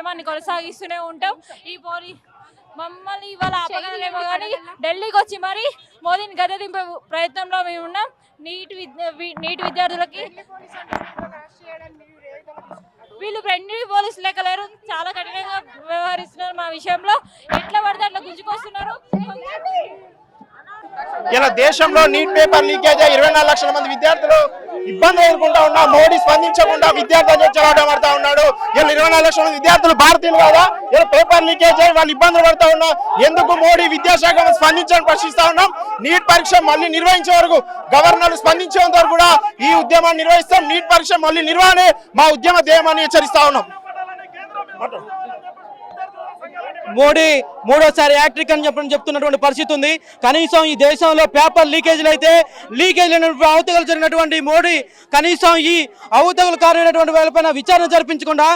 ఉద్యమాన్ని కొనసాగిస్తూనే ఉంటాం. ఈ మమ్మల్ని ఇవాళ ఆపగలేమో కానీ ఢిల్లీకి వచ్చి మరి మోదీని గద్దె దింపే ప్రయత్నంలో మేము ఉన్నాం. నీట్ విద్యార్థులకి వీళ్ళు ఫ్రెండ్లీ పోలీసు లెక్క లేరు, చాలా కఠినంగా వ్యవహరిస్తున్నారు. మా విషయంలో ఎట్లా పడితే అట్లా గుంజుకొస్తున్నారు. ఇలా దేశంలో నీట్ పేపర్ లీకేజ్ 24 లక్షల మంది విద్యార్థులు ఇబ్బంది ఎదుర్కొంటా ఉన్నా మోడీ స్పందించకుండా విద్యార్థులు చెలవాడబడతా ఉన్నాడు. ఇలా 24 లక్షల మంది విద్యార్థులు భారతీయులు కదా, ఇలా పేపర్ లీకేజ్ అయ్యి వాళ్ళు ఇబ్బందులు పడతా ఉన్నా ఎందుకు మోడీ విద్యాశాఖ స్పందించని ప్రశ్నిస్తా ఉన్నాం. నీట్ పరీక్ష మళ్ళీ నిర్వహించే వరకు గవర్నర్లు స్పందించేంత వరకు కూడా ఈ ఉద్యమాన్ని నిర్వహిస్తాం. నీట్ పరీక్ష మళ్ళీ నిర్వహణే మా ఉద్యమ ధ్యేయమని హెచ్చరిస్తా ఉన్నాం. మోడీ మూడోసారి యాక్ట్రిక్ అని చెప్తున్నటువంటి పరిస్థితి ఉంది. కనీసం ఈ దేశంలో పేపర్ లీకేజీలు అయితే లీకేజీలు అవతగలు జరిగినటువంటి మోడీ కనీసం ఈ అవతగలు కారణమైనటువంటి వాళ్ళపైన విచారణ జరిపించకుండా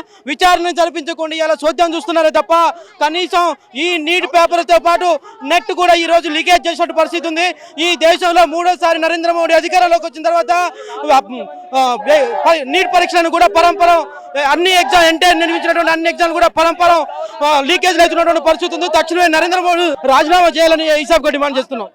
ఇలా చోద్యం చూస్తున్నారే తప్ప కనీసం ఈ నీట్ పేపర్తో పాటు నెట్ కూడా ఈ రోజు లీకేజ్ చేసినటువంటి పరిస్థితి ఉంది. ఈ దేశంలో మూడోసారి నరేంద్ర మోడీ అధికారంలోకి వచ్చిన తర్వాత నీట్ పరీక్షలను కూడా పరంపరం అన్ని ఎగ్జామ్ ఎన్టీఆర్ నిర్మించినటువంటి అన్ని ఎగ్జామ్లు కూడా పరంపరం లీకేజ్ అవుతున్నటువంటి పరిస్థితి ఉంది. తక్షణమే నరేంద్ర మోడీ రాజీనామా చేయాలని ఈ సభకు డిమాండ్ చేస్తున్నాం.